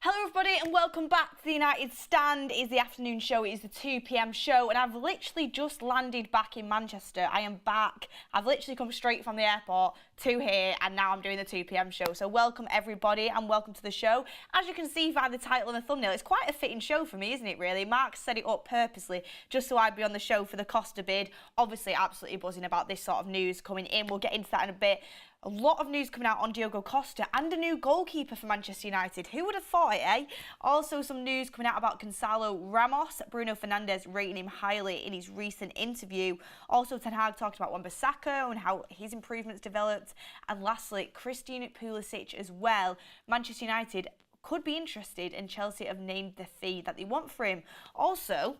Hello everybody and welcome back to the United Stand. It is the afternoon show, it is the 2 p.m. show, and I've literally just landed back in Manchester. I am back. I've literally come straight from the airport to here and now I'm doing the 2 p.m. show. So welcome everybody and welcome to the show. As you can see via the title and the thumbnail, it's quite a fitting show for me, isn't it really? Mark set it up purposely just so I'd be on the show for the Costa bid. Obviously absolutely buzzing about this sort of news coming in. We'll get into that in a bit. A lot of news coming out on Diogo Costa and a new goalkeeper for Manchester United. Who would have thought it, eh? Also some news coming out about Gonzalo Ramos. Bruno Fernandes rating him highly in his recent interview. Also Ten Hag talked about Wan-Bissaka and how his improvements developed. And lastly, Christian Pulisic as well. Manchester United could be interested and Chelsea have named the fee that they want for him. Also,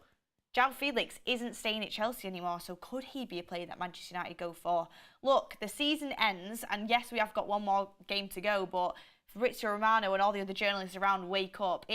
João Felix isn't staying at Chelsea anymore, so could he be a player that Manchester United go for? Look, the season ends, and yes, we have got one more game to go, but Fabrizio Romano and all the other journalists around wake up.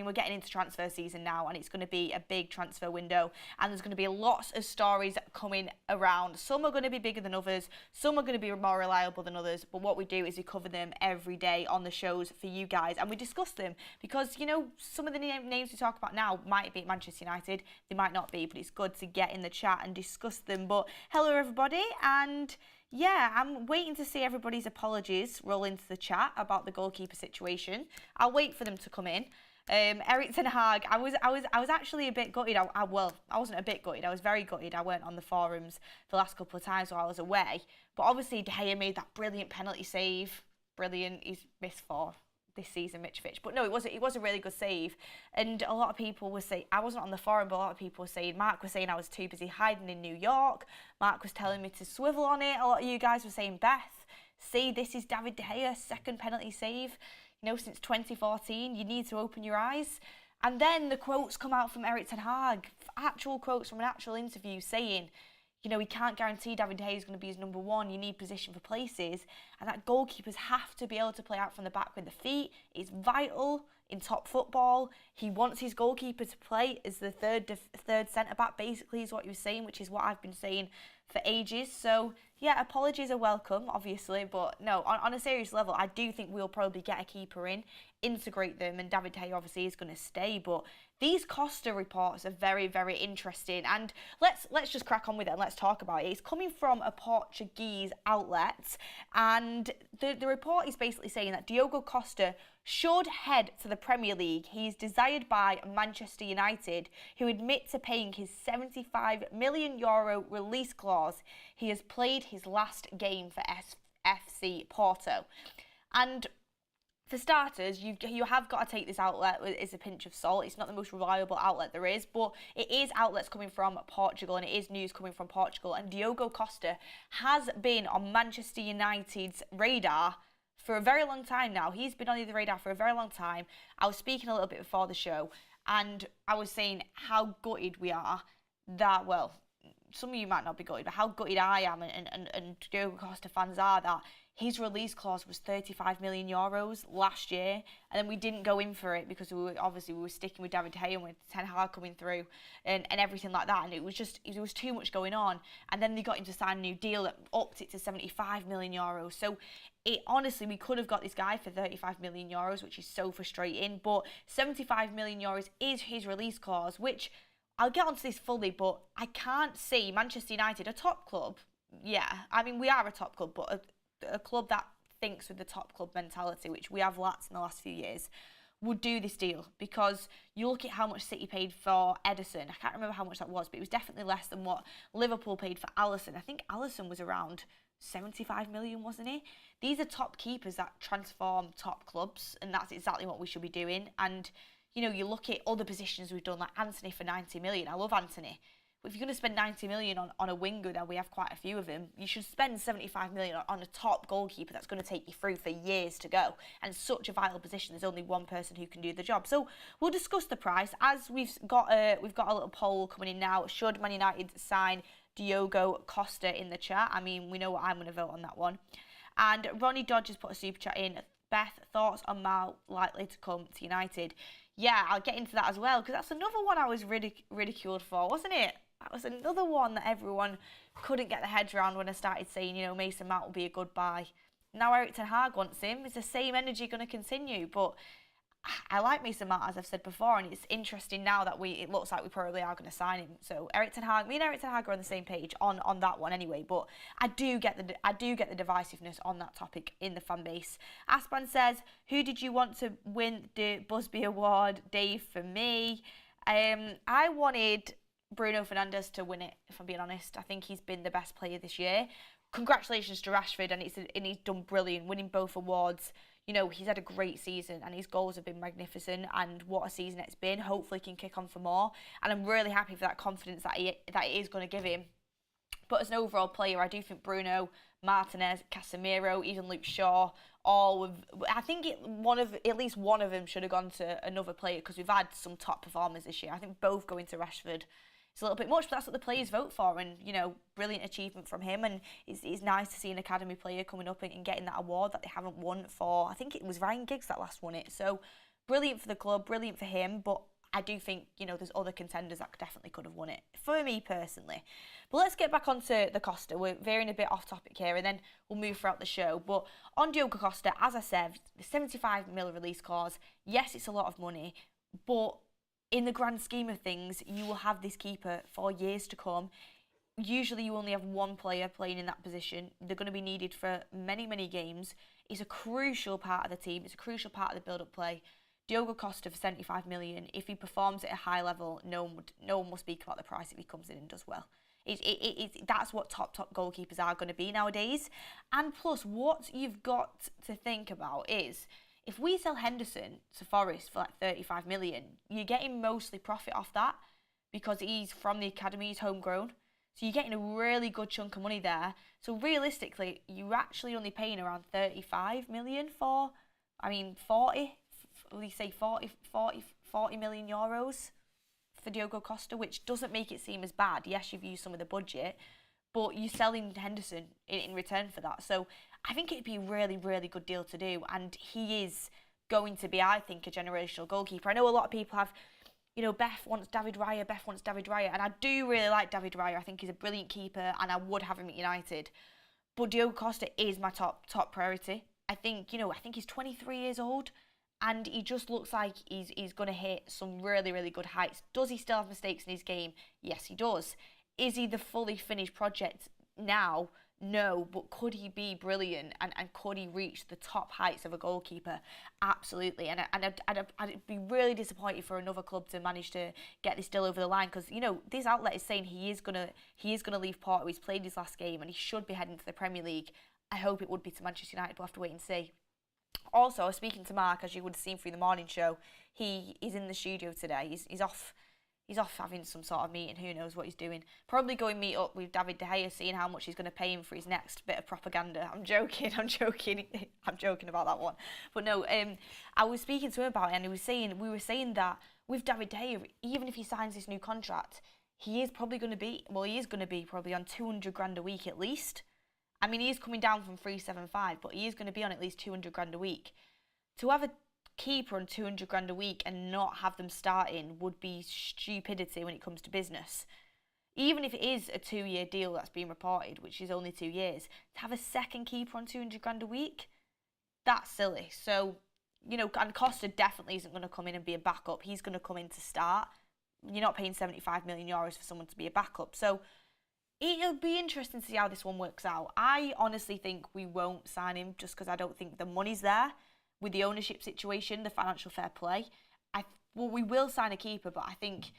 We're getting into transfer season now, and it's going to be a big transfer window, and there's going to be lots of stories coming around. Some are going to be bigger than others, some are going to be more reliable than others, but what we do is we cover them every day on the shows for you guys, and we discuss them, because, you know, some of the names we talk about now might be at Manchester United, they might not be, but it's good to get in the chat and discuss them. But hello everybody, and yeah, I'm waiting to see everybody's apologies roll into the chat about the goalkeeper situation. I'll wait for them to come in. Erik Ten Hag, I was actually a bit gutted. I wasn't a bit gutted. I was very gutted. I weren't on the forums the last couple of times while I was away. But obviously, De Gea made that brilliant penalty save. Brilliant. He's missed 4 this season, Mitrovic. But no, it was a really good save. And a lot of people were saying, I wasn't on the forum, but a lot of people were saying, Mark was saying I was too busy hiding in New York. Mark was telling me to swivel on it. A lot of you guys were saying, Beth, see, this is David De Gea's second penalty save. You know, since 2014, you need to open your eyes. And then the quotes come out from Erik Ten Hag, actual quotes from an actual interview saying, you know, he can't guarantee David De Gea is going to be his number one. You need position for places. And that goalkeepers have to be able to play out from the back with the feet. It's vital in top football. He wants his goalkeeper to play as the third centre-back, basically, is what he was saying, which is what I've been saying for ages. So, yeah, apologies are welcome, obviously. But, no, on a serious level, I do think we'll probably get a keeper in, integrate them, and David De Gea obviously is going to stay. But these Costa reports are very, very interesting. And let's just crack on with it and let's talk about it. It's coming from a Portuguese outlet. And the report is basically saying that Diogo Costa should head to the Premier League. He's desired by Manchester United, who admit to paying his €75 million release clause. He has played his last game for FC Porto. And for starters, you have got to take this outlet as a pinch of salt. It's not the most reliable outlet there is, but it is outlets coming from Portugal and it is news coming from Portugal. And Diogo Costa has been on Manchester United's radar for a very long time now. He's been on the radar for a very long time. I was speaking a little bit before the show and I was saying how gutted we are that, well, some of you might not be gutted, but how gutted I am and Diogo Costa fans are that his release clause was €35 million last year, and then we didn't go in for it because we were sticking with David De Gea and with Ten Hag coming through and everything like that, and it was too much going on. And then they got him to sign a new deal that upped it to €75 million. So honestly, we could have got this guy for €35 million, which is so frustrating. But €75 million is his release clause, which I'll get onto this fully, but I can't see Manchester United, a top club. Yeah, I mean, we are a top club, but a club that thinks with the top club mentality, which we have lacked in the last few years, would do this deal. Because you look at how much City paid for Ederson. I can't remember how much that was, but it was definitely less than what Liverpool paid for Alisson. I think Alisson was around 75 million, wasn't he? These are top keepers that transform top clubs, and that's exactly what we should be doing. And you know, you look at other positions we've done, like Anthony for 90 million. I love Anthony. But if you're going to spend 90 million on a winger, now we have quite a few of them, you should spend 75 million on a top goalkeeper that's going to take you through for years to go. And such a vital position, there's only one person who can do the job. So we'll discuss the price. As we've got a little poll coming in now. Should Man United sign Diogo Costa in the chat? I mean, we know what I'm going to vote on that one. And Ronnie Dodge has put a super chat in. Beth, thoughts on Mal likely to come to United? Yeah, I'll get into that as well, because that's another one I was ridiculed for, wasn't it? That was another one that everyone couldn't get their heads around when I started saying, you know, Mason Mount will be a good buy. Now Eric Ten Hag wants him. Is the same energy going to continue? But I like Mason Mount, as I've said before, and it's interesting now that it looks like we probably are going to sign him. So Eric Ten Hag, me and Eric Ten Hag are on the same page on that one anyway. But I do get the divisiveness on that topic in the fan base. Aspan says, "Who did you want to win the Busby Award?" Dave, for me, I wanted Bruno Fernandes to win it. If I'm being honest, I think he's been the best player this year. Congratulations to Rashford, and he's done brilliant, winning both awards. You know, he's had a great season and his goals have been magnificent, and what a season it's been. Hopefully he can kick on for more, and I'm really happy for that confidence that it is going to give him. But as an overall player, I do think Bruno, Martinez, Casemiro, even Luke Shaw, I think at least one of them should have gone to another player, because we've had some top performers this year. I think both going to Rashford. It's a little bit much, but that's what the players vote for, and, you know, brilliant achievement from him, and it's nice to see an academy player coming up and getting that award that they haven't won for. I think it was Ryan Giggs that last won it, so brilliant for the club, brilliant for him, but I do think, you know, there's other contenders that definitely could have won it, for me personally. But let's get back onto the Costa. We're veering a bit off topic here, and then we'll move throughout the show. But on Diogo Costa, as I said, the 75 mil release clause, yes, it's a lot of money, but in the grand scheme of things, you will have this keeper for years to come. Usually you only have one player playing in that position. They're going to be needed for many, many games. It's a crucial part of the team. It's a crucial part of the build-up play. Diogo Costa for 75 million, if he performs at a high level, no one will speak about the price if he comes in and does well. That's what top goalkeepers are going to be nowadays. And plus, what you've got to think about is, if we sell Henderson to Forest for like 35 million, you're getting mostly profit off that because he's from the academy, he's homegrown. So you're getting a really good chunk of money there. So realistically, you're actually only paying around 35 million for, 40 million euros for Diogo Costa, which doesn't make it seem as bad. Yes, you've used some of the budget, but you're selling Henderson in return for that. So I think it'd be a really, really good deal to do, and he is going to be, I think, a generational goalkeeper. I know a lot of people have, you know, Beth wants David Raya, and I do really like David Raya. I think he's a brilliant keeper, and I would have him at United. But Diogo Costa is my top priority. I think he's 23 years old, and he just looks like he's going to hit some really, really good heights. Does he still have mistakes in his game? Yes, he does. Is he the fully finished project now? No, but could he be brilliant, and could he reach the top heights of a goalkeeper? Absolutely. And I'd be really disappointed for another club to manage to get this deal over the line, because, you know, this outlet is saying he is gonna leave Porto. He's played his last game and he should be heading to the Premier League. I hope it would be to Manchester United. We'll have to wait and see. Also, I was speaking to Mark, as you would have seen through the morning show. He is in the studio today. He's off. He's off having some sort of meeting. Who knows what he's doing? Probably going meet up with David De Gea, seeing how much he's going to pay him for his next bit of propaganda. I'm joking. I'm joking about that one. But no, I was speaking to him about it, and we were saying that with David De Gea, even if he signs this new contract, he is going to be probably on 200 grand a week at least. I mean, he is coming down from 375, but he is going to be on at least 200 grand a week. To have a keeper on 200 grand a week and not have them starting would be stupidity when it comes to business. Even if it is a 2-year deal that's being reported, which is only 2 years, to have a second keeper on 200 grand a week, that's silly. So, you know, and Costa definitely isn't going to come in and be a backup. He's going to come in to start. You're not paying 75 million euros for someone to be a backup. So it'll be interesting to see how this one works out. I honestly think we won't sign him just because I don't think the money's there. With the ownership situation, the financial fair play, we will sign a keeper, but I think,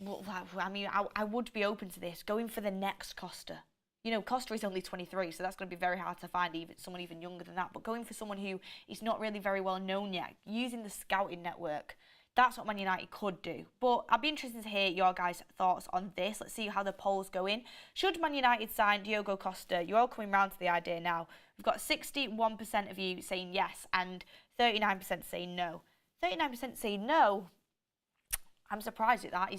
I would be open to this, going for the next Costa. You know, Costa is only 23, so that's going to be very hard to find someone even younger than that, but going for someone who is not really very well known yet, using the scouting network, that's what Man United could do. But I'd be interested to hear your guys' thoughts on this. Let's see how the polls go in. Should Man United sign Diogo Costa? You're all coming round to the idea now. We've got 61% of you saying yes and 39% saying no. 39% saying no. I'm surprised at that.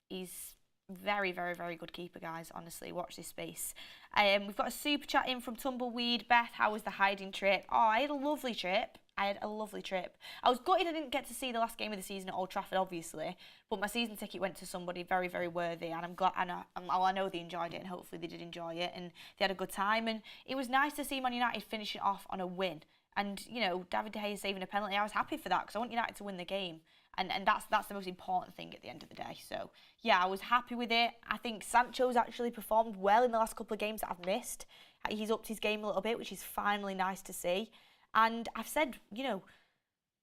He's very, very, very good keeper, guys. Honestly, watch this space. We've got a super chat in from Tumbleweed. Beth, how was the hiding trip? Oh, I had a lovely trip. I had a lovely trip. I was gutted I didn't get to see the last game of the season at Old Trafford, obviously, but my season ticket went to somebody very, very worthy, and I'm glad. And I know they enjoyed it, and hopefully they did enjoy it, and they had a good time. And it was nice to see Man United finish it off on a win. And you know, David De Gea saving a penalty, I was happy for that because I want United to win the game. And that's the most important thing at the end of the day. So, yeah, I was happy with it. I think Sancho's actually performed well in the last couple of games that I've missed. He's upped his game a little bit, which is finally nice to see. And I've said, you know,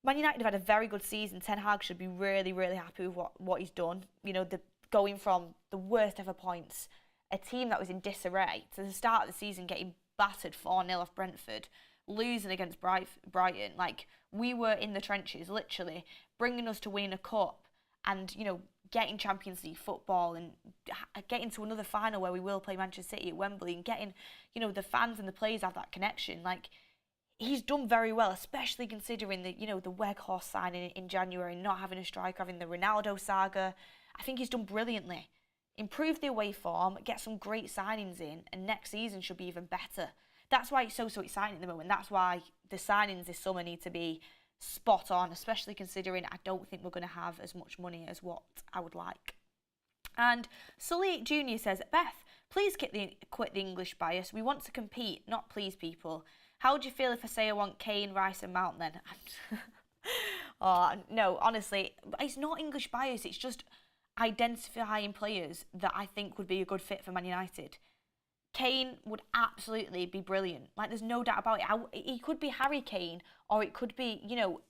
Man United have had a very good season. Ten Hag should be really, really happy with what he's done. You know, going from the worst ever points, a team that was in disarray, to the start of the season getting battered 4-0 off Brentford, losing against Brighton. Like, we were in the trenches, literally, bringing us to winning a cup and, you know, getting Champions League football and getting to another final where we will play Manchester City at Wembley and getting, you know, the fans and the players have that connection. Like, he's done very well, especially considering the, you know, the Weghorst signing in January, not having a striker, having the Ronaldo saga. I think he's done brilliantly. Improve the away form, get some great signings in, and next season should be even better. That's why it's so exciting at the moment. That's why the signings this summer need to be spot on, especially considering I don't think we're going to have as much money as what I would like. And Sully Jr. says, Beth, please quit the English bias. We want to compete, not please people. How would you feel if I say I want Kane, Rice and Mount then? Oh, no, honestly, it's not English bias. It's just identifying players that I think would be a good fit for Man United. Kane would absolutely be brilliant. Like, there's no doubt about it. He could be Harry Kane, or it could be, you know,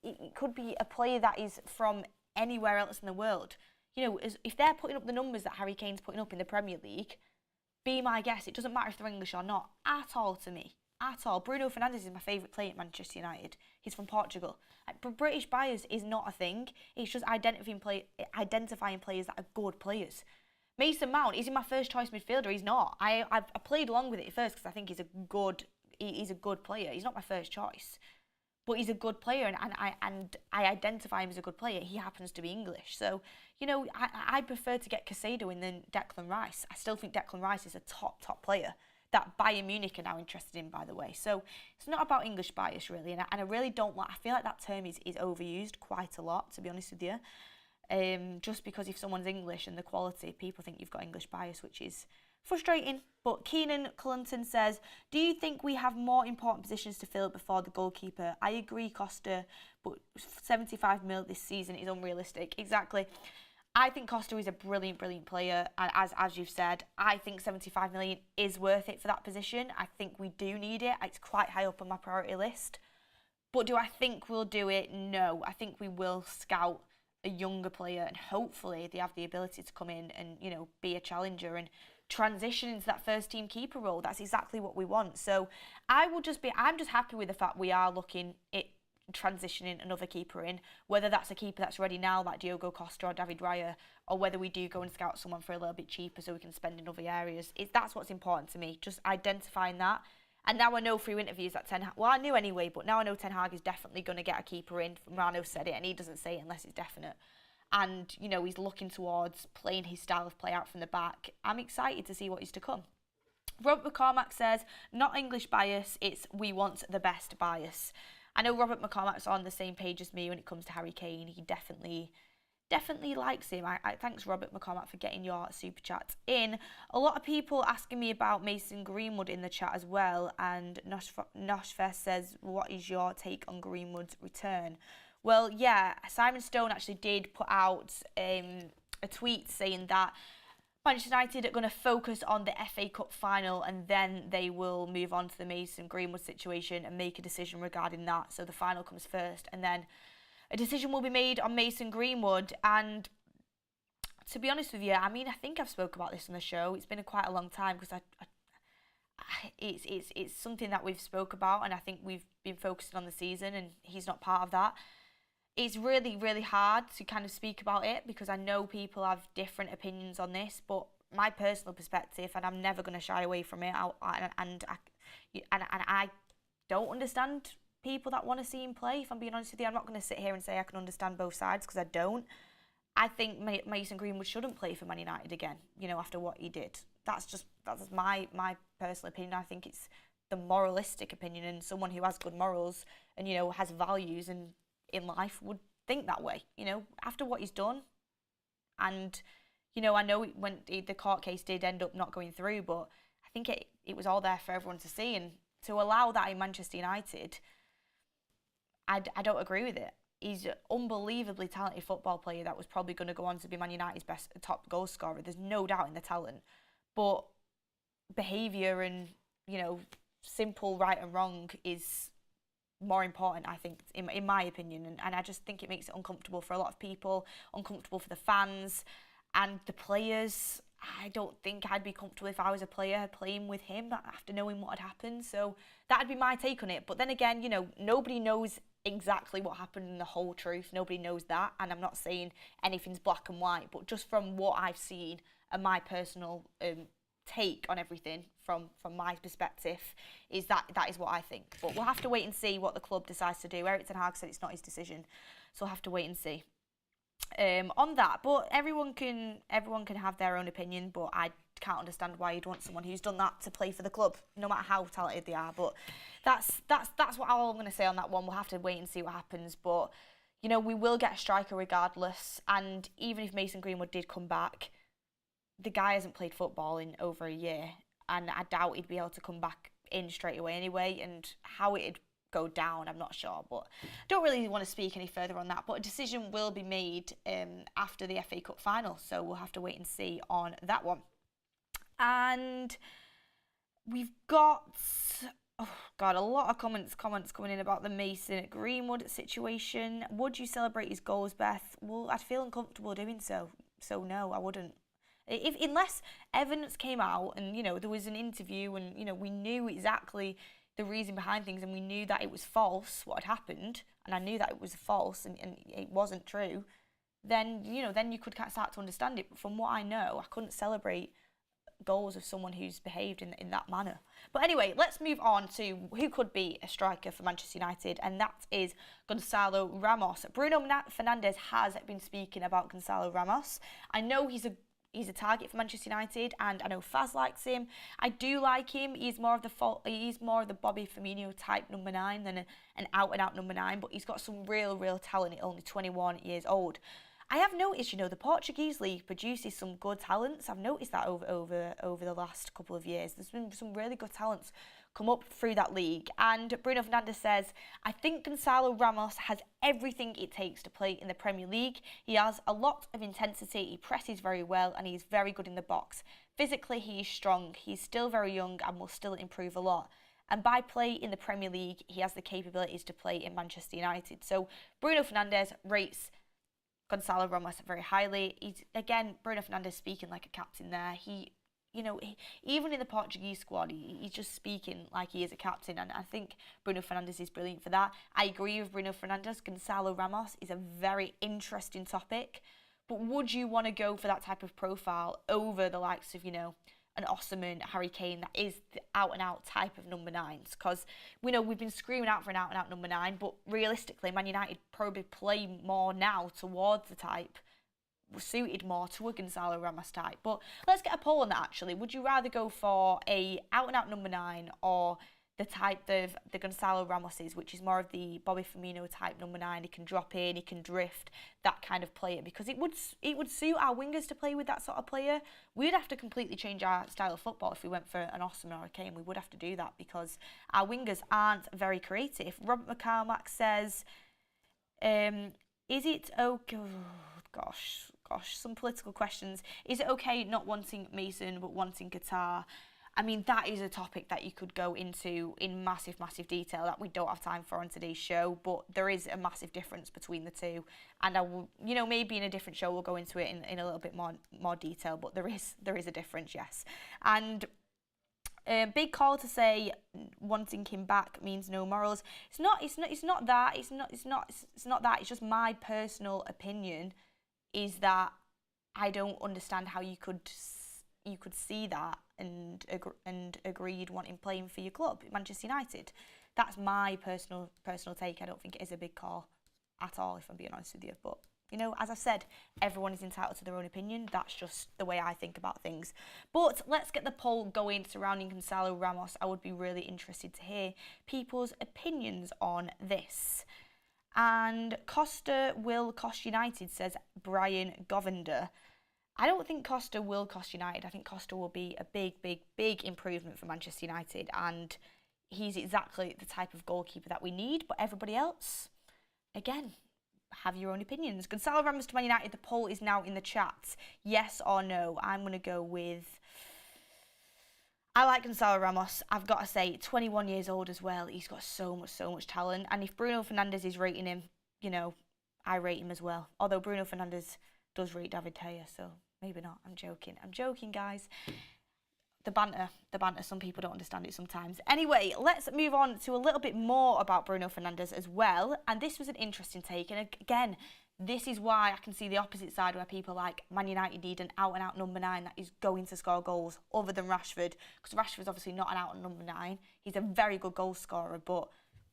it could be a player that is from anywhere else in the world. You know, if they're putting up the numbers that Harry Kane's putting up in the Premier League, be my guest. It doesn't matter if they're English or not, at all to me. At all. Bruno Fernandes is my favourite player at Manchester United. He's from Portugal. Like, British bias is not a thing. It's just identifying players that are good players. Mason Mount, is he my first choice midfielder? He's not. I played along with it at first because I think he's a good player. He's not my first choice, but he's a good player, and I identify him as a good player. He happens to be English, so you know I prefer to get Caicedo in than Declan Rice. I still think Declan Rice is a top player that Bayern Munich are now interested in, by the way. So it's not about English bias really, and I really don't like. I feel like that term is overused quite a lot, to be honest with you. Just because if someone's English and the quality, people think you've got English bias, which is frustrating. But Keenan Cullenton says, do you think we have more important positions to fill before the goalkeeper? I agree, Costa, but 75 mil this season is unrealistic. Exactly. I think Costa is a brilliant player. And as you've said, I think 75 million is worth it for that position. I think we do need it. It's quite high up on my priority list. But do I think we'll do it? No. I think we will scout a younger player, and hopefully they have the ability to come in and, you know, be a challenger and transition into that first team keeper role. That's exactly what we want. So I'm just happy with the fact we are looking at transitioning another keeper in, whether that's a keeper that's ready now like Diogo Costa or David Raya, or whether we do go and scout someone for a little bit cheaper so we can spend in other areas. That's what's important to me, just identifying that. And now I know through interviews that Ten Hag, well, I knew anyway, but now I know Ten Hag is definitely going to get a keeper in. Rano said it, and he doesn't say it unless it's definite. And, you know, he's looking towards playing his style of play out from the back. I'm excited to see what is to come. Robert McCormack says, not English bias, it's we want the best bias. I know Robert McCormack's on the same page as me when it comes to Harry Kane. He definitely likes him. Thanks, Robert McCormack, for getting your super chat in. A lot of people asking me about Mason Greenwood in the chat as well, and Noshfest says, what is your take on Greenwood's return? Well, yeah, Simon Stone actually did put out a tweet saying that Manchester United are going to focus on the FA Cup final, and then they will move on to the Mason Greenwood situation and make a decision regarding that. So the final comes first, and then a decision will be made on Mason Greenwood. And to be honest with you, I mean, I think I've spoke about this on the show. It's been quite a long time because it's something that we've spoke about, and I think we've been focusing on the season, and he's not part of that. It's really, really hard to kind of speak about it because I know people have different opinions on this, but my personal perspective, and I'm never going to shy away from it, and I don't understand people that want to see him play. If I'm being honest with you, I'm not going to sit here and say I can understand both sides because I don't. I think Mason Greenwood shouldn't play for Man United again, you know, after what he did. That's my personal opinion. I think it's the moralistic opinion, and someone who has good morals and, you know, has values and in life would think that way, you know, after what he's done. And, you know, I know the court case did end up not going through, but I think it was all there for everyone to see. And to allow that in Manchester United, I don't agree with it. He's an unbelievably talented football player that was probably going to go on to be Man United's top goal scorer. There's no doubt in the talent. But behaviour and, you know, simple right and wrong is more important, I think, in my opinion. And I just think it makes it uncomfortable for a lot of people, uncomfortable for the fans and the players. I don't think I'd be comfortable if I was a player playing with him after knowing what had happened. So that'd be my take on it. But then again, you know, nobody knows exactly what happened and the whole truth. Nobody knows that. And I'm not saying anything's black and white, but just from what I've seen and my personal take on everything from my perspective is that is what I think. But we'll have to wait and see what the club decides to do. Erik ten Hag said it's not his decision, so we'll have to wait and see on that. But everyone can have their own opinion, but I can't understand why you'd want someone who's done that to play for the club, no matter how talented they are. But that's what all I'm going to say on that one. We'll have to wait and see what happens. But, you know, we will get a striker regardless, and even if Mason Greenwood did come back, the guy hasn't played football in over a year, and I doubt he'd be able to come back in straight away anyway, and how it'd go down, I'm not sure, but I don't really want to speak any further on that. But a decision will be made after the FA Cup final, so we'll have to wait and see on that one. And we've got, oh God, a lot of comments coming in about the Mason Greenwood situation. Would you celebrate his goals, Beth? Well, I'd feel uncomfortable doing so, so no, I wouldn't. Unless evidence came out and, you know, there was an interview and, you know, we knew exactly the reason behind things and we knew that it was false, what had happened, and I knew that it was false and it wasn't true, then, you know, then you could start to understand it. But from what I know, I couldn't celebrate goals of someone who's behaved in that manner. But anyway, let's move on to who could be a striker for Manchester United, and that is Gonzalo Ramos. Bruno Fernandes has been speaking about Gonzalo Ramos. I know he's a target for Manchester United, and I know Faz likes him. I do like him. He's more of the Bobby Firmino type number 9 than an out-and-out number 9, but he's got some real talent at only 21 years old. I have noticed, you know, the Portuguese league produces some good talents. I've noticed that over the last couple of years. There's been some really good talents come up through that league. And Bruno Fernandes says, I think Gonzalo Ramos has everything it takes to play in the Premier League. He has a lot of intensity, he presses very well, and he's very good in the box. Physically, he is strong. He's still very young and will still improve a lot. And by play in the Premier League, he has the capabilities to play in Manchester United. So Bruno Fernandes rates Gonzalo Ramos very highly. Bruno Fernandes speaking like a captain there. Even in the Portuguese squad, he's just speaking like he is a captain, and I think Bruno Fernandes is brilliant for that. I agree with Bruno Fernandes. Gonzalo Ramos is a very interesting topic, but would you want to go for that type of profile over the likes of, you know, an Osimhen, Harry Kane, that is the out-and-out type of number 9s? Because we know we've been screaming out for an out-and-out number 9, but realistically, Man United probably play more now towards the type suited more to a Gonzalo Ramos type. But let's get a poll on that, actually. Would you rather go for a out-and-out number 9 or the type of the Gonzalo Ramoses, which is more of the Bobby Firmino type number 9? He can drop in, he can drift, that kind of player, because it would suit our wingers to play with that sort of player. We'd have to completely change our style of football if we went for an Osimhen or a Kane. We would have to do that because our wingers aren't very creative. Robert McCormack says, is it okay? Oh, gosh, some political questions. Is it okay not wanting Mason but wanting Qatar? I mean, that is a topic that you could go into in massive detail that we don't have time for on today's show, but there is a massive difference between the two, and I will, you know, maybe in a different show we'll go into it in a little bit more detail, but there is a difference, yes. And big call to say wanting him back means no morals. It's not that. It's just my personal opinion is that I don't understand how you could see that and agree you'd want him playing for your club, Manchester United. That's my personal take. I don't think it is a big call at all, if I'm being honest with you. But you know, as I've said, everyone is entitled to their own opinion. That's just the way I think about things. But let's get the poll going surrounding Gonzalo Ramos. I would be really interested to hear people's opinions on this. And Costa will cost United, says Brian Govender. I don't think Costa will cost United. I think Costa will be a big improvement for Manchester United. And he's exactly the type of goalkeeper that we need. But everybody else, again, have your own opinions. Gonzalo Ramos to Man United, the poll is now in the chat. Yes or no? I'm going to go with... I like Gonzalo Ramos. I've got to say, 21 years old as well. He's got so much talent. And if Bruno Fernandes is rating him, you know, I rate him as well. Although Bruno Fernandes does rate David Gea, so maybe not. I'm joking, guys. The banter, some people don't understand it sometimes. Anyway, let's move on to a little bit more about Bruno Fernandes as well. And this was an interesting take. And again, this is why I can see the opposite side where people like Man United need an out-and-out number 9 that is going to score goals other than Rashford. Because Rashford's obviously not an out-and-out number 9. He's a very good goal scorer, but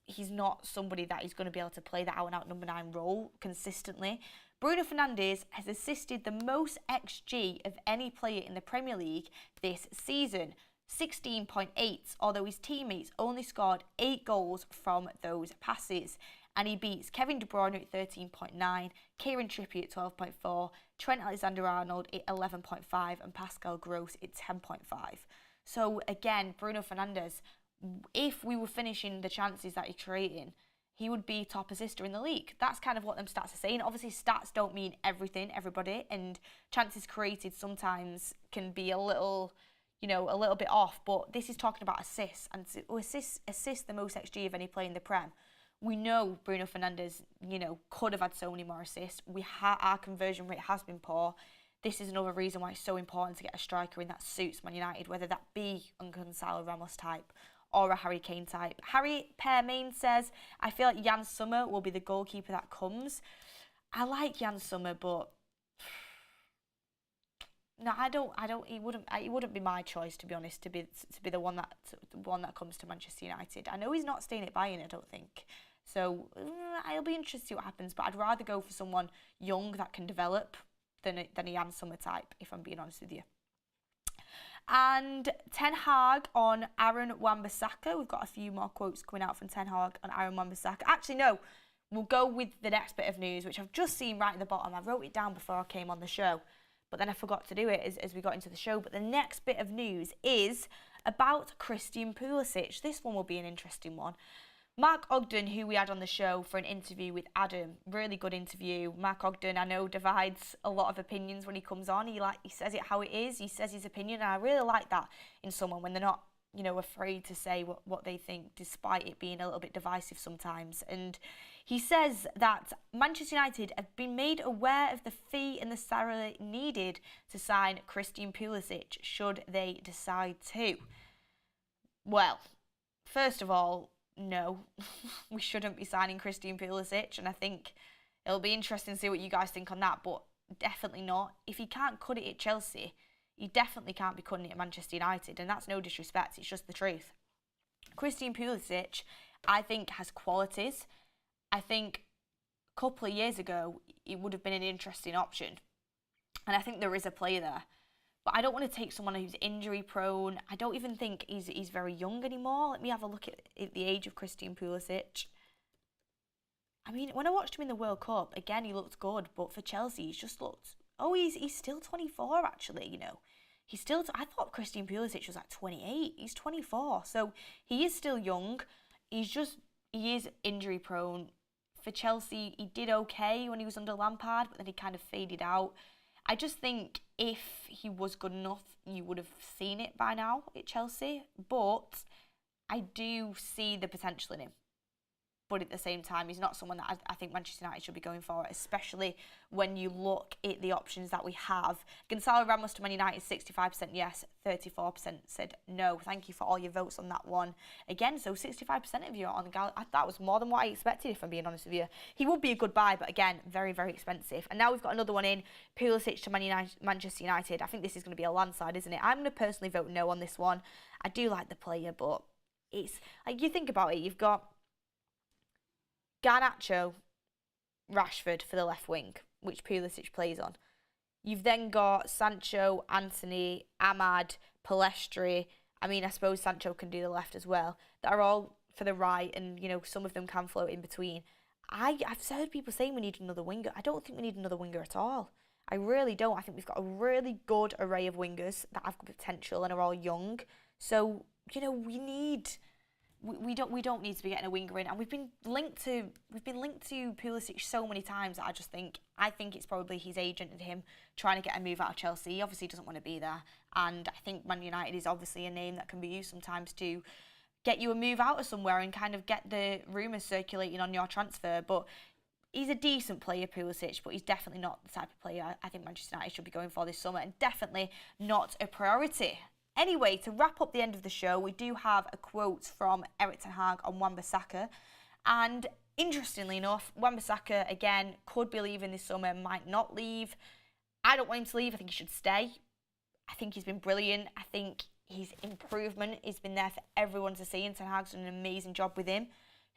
he's not somebody that is going to be able to play the out-and-out number 9 role consistently. Bruno Fernandes has assisted the most XG of any player in the Premier League this season, 16.8, although his teammates only scored 8 goals from those passes. And he beats Kevin De Bruyne at 13.9, Kieran Trippier at 12.4, Trent Alexander-Arnold at 11.5, and Pascal Gross at 10.5. So again, Bruno Fernandes, if we were finishing the chances that he's creating, he would be top assister in the league. That's kind of what them stats are saying. Obviously, stats don't mean everything, everybody, and chances created sometimes can be a little, you know, a little bit off. But this is talking about assists, and to assist the most XG of any player in the Prem. We know Bruno Fernandes, you know, could have had so many more assists. Our conversion rate has been poor. This is another reason why it's so important to get a striker in that suits Man United, whether that be a Gonzalo Ramos type or a Harry Kane type. Harry Permain says, I feel like Jan Sommer will be the goalkeeper that comes. I like Jan Sommer, but no, I don't. He wouldn't be my choice, to be honest, to be the one that comes to Manchester United. I know he's not staying at Bayern, I don't think. So I'll be interested to see what happens. But I'd rather go for someone young that can develop than a Jan Sommer type, if I'm being honest with you. And Ten Hag on Aaron Wan-Bissaka. We've got a few more quotes coming out from Ten Hag on Aaron Wan-Bissaka. Actually, no. We'll go with the next bit of news, which I've just seen right at the bottom. I wrote it down before I came on the show, but then I forgot to do it as we got into the show. But the next bit of news is about Christian Pulisic. This one will be an interesting one. Mark Ogden, who we had on the show for an interview with Adam, really good interview. Mark Ogden, I know, divides a lot of opinions when he comes on. He says it how it is. He says his opinion, and I really like that in someone when they're not, you know, afraid to say what they think, despite it being a little bit divisive sometimes. And he says that Manchester United have been made aware of the fee and the salary needed to sign Christian Pulisic, should they decide to. Well, first of all, no, we shouldn't be signing Christian Pulisic, and I think it'll be interesting to see what you guys think on that, but definitely not. If he can't cut it at Chelsea, he definitely can't be cutting it at Manchester United, and that's no disrespect, it's just the truth. Christian Pulisic, I think, has qualities. I think a couple of years ago, it would have been an interesting option, and I think there is a player there. But I don't want to take someone who's injury prone. I don't even think he's very young anymore. Let me have a look at the age of Christian Pulisic. I mean, when I watched him in the World Cup, again, he looked good. But for Chelsea, he's just looked... Oh, he's still 24, actually, you know. He's still... I thought Christian Pulisic was like 28. He's 24. So he is still young. He is injury prone. For Chelsea, he did okay when he was under Lampard, but then he kind of faded out. I just think if he was good enough, you would have seen it by now at Chelsea. But I do see the potential in him. But at the same time, he's not someone that I think Manchester United should be going for, especially when you look at the options that we have. Gonzalo Ramos to Man United, 65% yes, 34% said no. Thank you for all your votes on that one. Again, so 65% of you are on the Gal. That was more than what I expected, if I'm being honest with you. He would be a good buy, but again, very, very expensive. And now we've got another one in, Pulisic to Manchester United. I think this is going to be a landslide, isn't it? I'm going to personally vote no on this one. I do like the player, but it's like, you think about it, you've got Garnacho, Rashford for the left wing, which Pulisic plays on. You've then got Sancho, Anthony, Ahmad, Palestri. I mean, I suppose Sancho can do the left as well. That are all for the right, and some of them can float in between. I've heard people saying we need another winger. I don't think we need another winger at all. I really don't. I think we've got a really good array of wingers that have potential and are all young. So we don't need to be getting a winger in, and we've been linked to Pulisic so many times that I think it's probably his agent and him trying to get a move out of Chelsea. He obviously doesn't want to be there, and I think Man United is obviously a name that can be used sometimes to get you a move out of somewhere and kind of get the rumours circulating on your transfer. But he's a decent player, Pulisic, but he's definitely not the type of player I think Manchester United should be going for this summer, and definitely not a priority. Anyway, to wrap up the end of the show, we do have a quote from Erik ten Hag on Wan-Bissaka. And interestingly enough, Wan-Bissaka, again, could be leaving this summer, might not leave. I don't want him to leave. I think he should stay. I think he's been brilliant. I think his improvement has been there for everyone to see, and Ten Hag's done an amazing job with him.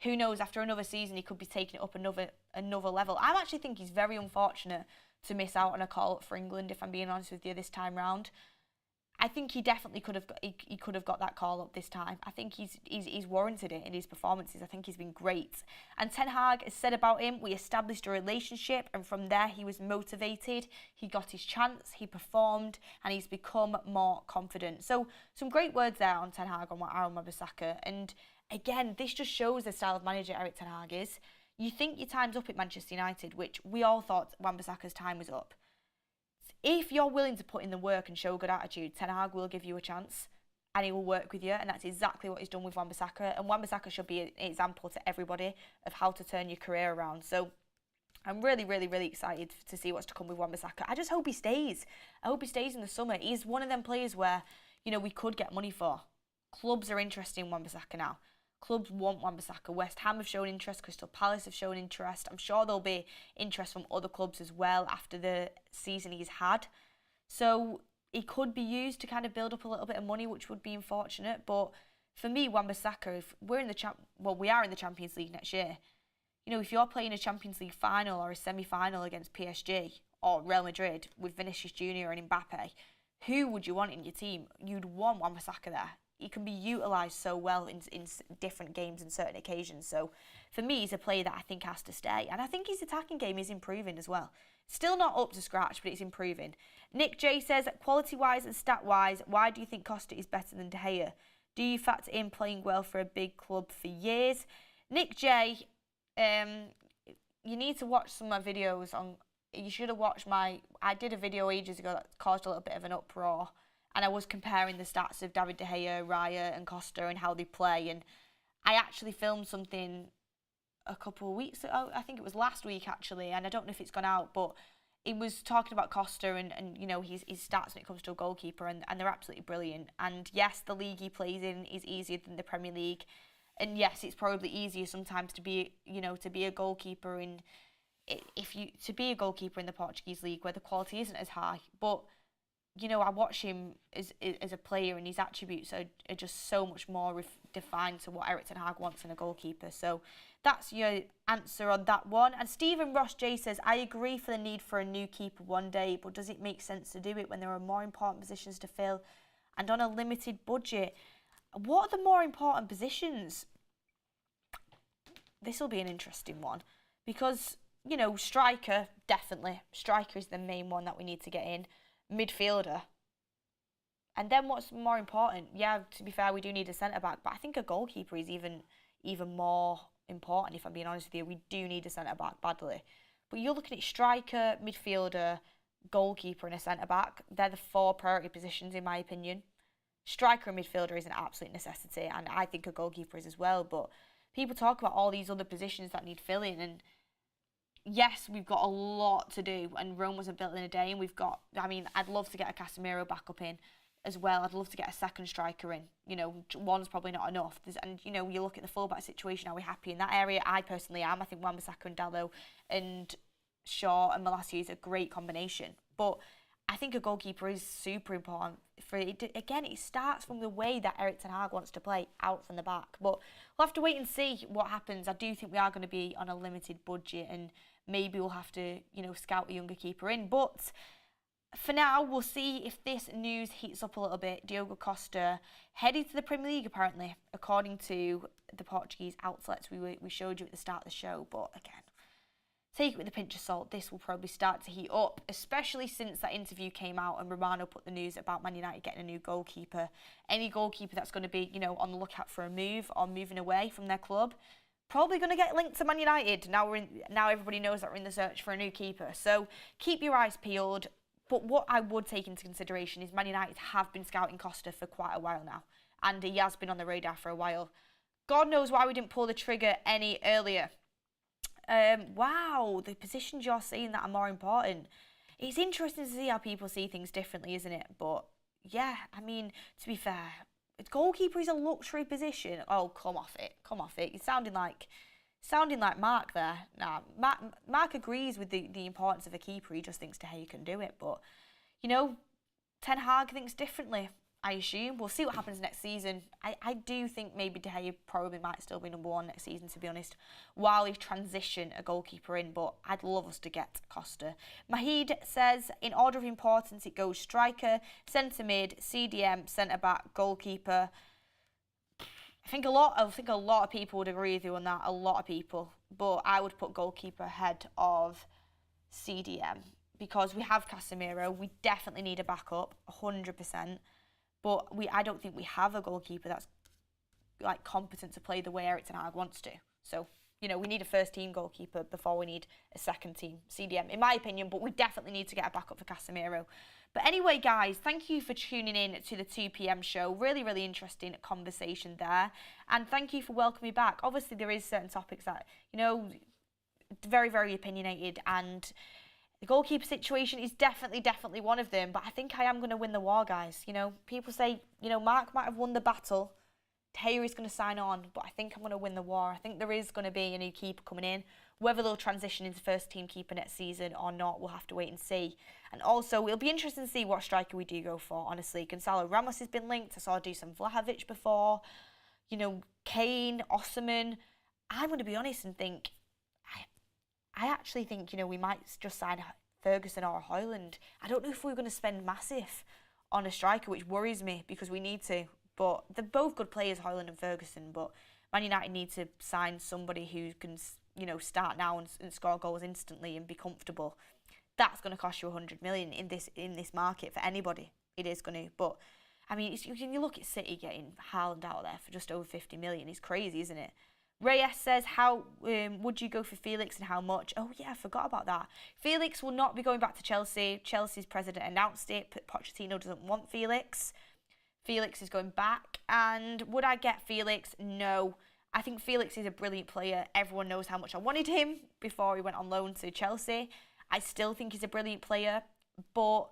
Who knows, after another season, he could be taking it up another level. I actually think he's very unfortunate to miss out on a call-up for England, if I'm being honest with you, this time round. I think he definitely could have got that call up this time. I think he's warranted it in his performances. I think he's been great. And Ten Hag has said about him, we established a relationship, and from there he was motivated. He got his chance, he performed, and he's become more confident. So some great words there on Ten Hag on Wan-Bissaka. And again, this just shows the style of manager Erik ten Hag is. You think your time's up at Manchester United, which we all thought Wan-Bissaka's time was up. If you're willing to put in the work and show a good attitude, Ten Hag will give you a chance and he will work with you, and that's exactly what he's done with Wan-Bissaka. And Wan-Bissaka should be an example to everybody of how to turn your career around. So I'm really, really, really excited to see what's to come with Wan-Bissaka. I just hope he stays. I hope he stays in the summer. He's one of them players where, we could get money for. Clubs are interested in Wan-Bissaka now. Clubs want Wan-Bissaka. West Ham have shown interest. Crystal Palace have shown interest. I'm sure there'll be interest from other clubs as well after the season he's had. So he could be used to kind of build up a little bit of money, which would be unfortunate. But for me, Wan-Bissaka, if we're in we are in the Champions League next year. If you're playing a Champions League final or a semi-final against PSG or Real Madrid with Vinicius Junior and Mbappe, who would you want in your team? You'd want Wan-Bissaka there. He can be utilised so well in different games and certain occasions. So for me, he's a player that I think has to stay. And I think his attacking game is improving as well. Still not up to scratch, but it's improving. Nick J says, quality-wise and stat-wise, why do you think Costa is better than De Gea? Do you factor in playing well for a big club for years? Nick J, you need to watch some of my videos on... You should have watched I did a video ages ago that caused a little bit of an uproar. And I was comparing the stats of David De Gea, Raya and Costa and how they play. And I actually filmed something a couple of weeks ago. I think it was last week, actually. And I don't know if it's gone out, but it was talking about Costa and his stats when it comes to a goalkeeper. And they're absolutely brilliant. And yes, the league he plays in is easier than the Premier League. And yes, it's probably easier sometimes to be a goalkeeper in the Portuguese league where the quality isn't as high. But I watch him as a player, and his attributes are just so much more defined to what Erik ten Hag wants in a goalkeeper. So that's your answer on that one. And Stephen Ross J says, I agree for the need for a new keeper one day, but does it make sense to do it when there are more important positions to fill and on a limited budget? What are the more important positions? This will be an interesting one because, striker, definitely. Striker is the main one that we need to get in. Midfielder. And then what's more important? Yeah, to be fair, we do need a centre-back, but I think a goalkeeper is even more important, if I'm being honest with you. We do need a centre-back badly. But you're looking at striker, midfielder, goalkeeper and a centre-back. They're the 4 priority positions, in my opinion. Striker and midfielder is an absolute necessity, and I think a goalkeeper is as well. But people talk about all these other positions that need filling, and yes, we've got a lot to do, and Rome wasn't built in a day, and I'd love to get a Casemiro back up in as well. I'd love to get a second striker in. One's probably not enough. You look at the fullback situation, are we happy in that area? I personally am. I think Wan-Bissaka and Dalot and Shaw and Malacia is a great combination. But I think a goalkeeper is super important. Again, it starts from the way that Erik ten Hag wants to play, out from the back. But we'll have to wait and see what happens. I do think we are going to be on a limited budget, and maybe we'll have to, scout a younger keeper in. But for now, we'll see if this news heats up a little bit. Diogo Costa headed to the Premier League, apparently, according to the Portuguese outlets we showed you at the start of the show. But again, take it with a pinch of salt. This will probably start to heat up, especially since that interview came out and Romano put the news about Man United getting a new goalkeeper. Any goalkeeper that's going to be, on the lookout for a move or moving away from their club, probably going to get linked to Man United. Now everybody knows that we're in the search for a new keeper. So keep your eyes peeled. But what I would take into consideration is Man United have been scouting Costa for quite a while now, and he has been on the radar for a while. God knows why we didn't pull the trigger any earlier. Wow, the positions you're saying that are more important. It's interesting to see how people see things differently, isn't it? But yeah, I mean, to be fair, goalkeeper is a luxury position. Oh, come off it. You're sounding like Mark there. Nah, Mark agrees with the importance of a keeper. He just thinks De Gea can do it. But, Ten Hag thinks differently, I assume. We'll see what happens next season. I do think maybe De Gea probably might still be number one next season, to be honest, while he transition a goalkeeper in. But I'd love us to get Costa. Mahid says, in order of importance, it goes striker, centre mid, CDM, centre back, goalkeeper. I think a lot of people would agree with you on that. A lot of people, but I would put goalkeeper ahead of CDM because we have Casemiro. We definitely need a backup, 100%. But I don't think we have a goalkeeper that's like competent to play the way Erik ten Hag wants to. So we need a first team goalkeeper before we need a second team CDM, in my opinion. But we definitely need to get a backup for Casemiro. But anyway, guys, thank you for tuning in to the 2 p.m. show. Really, really interesting conversation there. And thank you for welcoming me back. Obviously, there is certain topics that, very, very opinionated. And the goalkeeper situation is definitely one of them. But I think I am going to win the war, guys. People say, Mark might have won the battle. De Gea is going to sign on. But I think I'm going to win the war. I think there is going to be a new keeper coming in. Whether they'll transition into first-team keeper next season or not, we'll have to wait and see. And also, it'll be interesting to see what striker we do go for, honestly. Gonzalo Ramos has been linked. I saw Dusan Vlahovic before. Kane, Osimhen. I'm going to be honest and think, I actually think, we might just sign Ferguson or Højlund. I don't know if we're going to spend massive on a striker, which worries me because we need to. But they're both good players, Højlund and Ferguson. But Man United need to sign somebody who can start now and score goals instantly and be comfortable. That's going to cost you 100 million in this market for anybody. It is going to. But I mean, you look at City getting Haaland out there for just over 50 million. It's crazy, isn't it? Reyes says, how would you go for Felix and how much? Oh yeah, I forgot about that. Felix will not be going back to Chelsea. Chelsea's president announced it. Pochettino doesn't want Felix. Felix is going back. And would I get Felix? No. I think Felix is a brilliant player. Everyone knows how much I wanted him before he went on loan to Chelsea. I still think he's a brilliant player, but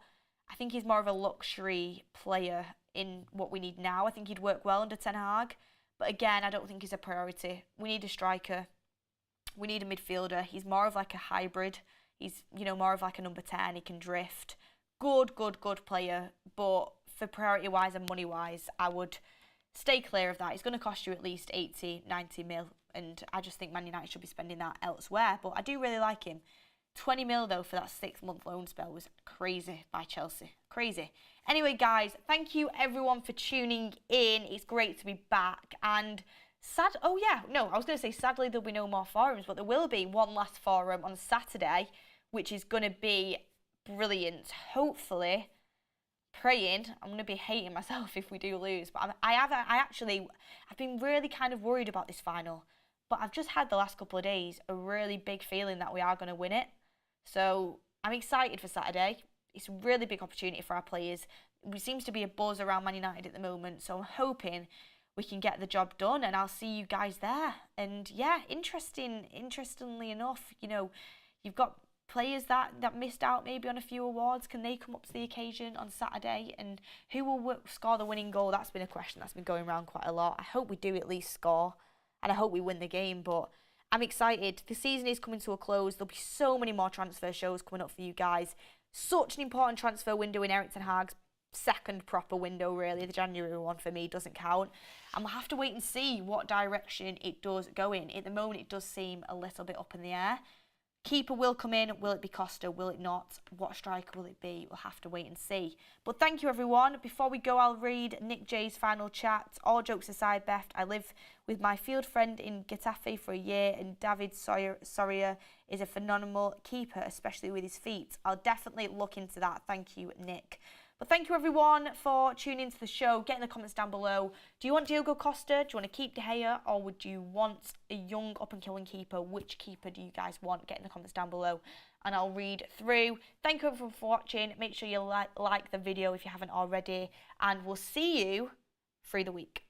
I think he's more of a luxury player in what we need now. I think he'd work well under Ten Hag, but again, I don't think he's a priority. We need a striker. We need a midfielder. He's more of like a hybrid. He's, more of like a number 10. He can drift. Good player, but for priority-wise and money-wise, I would stay clear of that. It's going to cost you at least 80, 90 mil. And I just think Man United should be spending that elsewhere. But I do really like him. 20 mil, though, for that 6-month loan spell was crazy by Chelsea. Crazy. Anyway, guys, thank you, everyone, for tuning in. It's great to be back. And I was going to say sadly there'll be no more forums. But there will be one last forum on Saturday, which is going to be brilliant. Hopefully, praying, I'm going to be hating myself if we do lose. But I've been really kind of worried about this final. But I've just had the last couple of days a really big feeling that we are going to win it. So I'm excited for Saturday. It's a really big opportunity for our players. There seems to be a buzz around Man United at the moment. So I'm hoping we can get the job done and I'll see you guys there. And yeah, interestingly enough, you've got players that missed out maybe on a few awards. Can they come up to the occasion on Saturday? And who will score the winning goal? That's been a question that's been going around quite a lot. I hope we do at least score and I hope we win the game. But I'm excited. The season is coming to a close. There'll be so many more transfer shows coming up for you guys. Such an important transfer window in Erik ten Hag's second proper window, really. The January one for me doesn't count. And we'll have to wait and see what direction it does go in. At the moment, it does seem a little bit up in the air. Keeper will come in. Will it be Costa? Will it not? What striker will it be? We'll have to wait and see. But thank you, everyone. Before we go, I'll read Nick J's final chat. All jokes aside, Beth, I live with my field friend in Getafe for a year, and David Soria is a phenomenal keeper, especially with his feet. I'll definitely look into that. Thank you, Nick. But thank you, everyone, for tuning into the show. Get in the comments down below. Do you want Diogo Costa? Do you want to keep De Gea? Or would you want a young, up-and-coming keeper? Which keeper do you guys want? Get in the comments down below, and I'll read through. Thank you, everyone, for watching. Make sure you like the video if you haven't already. And we'll see you through the week.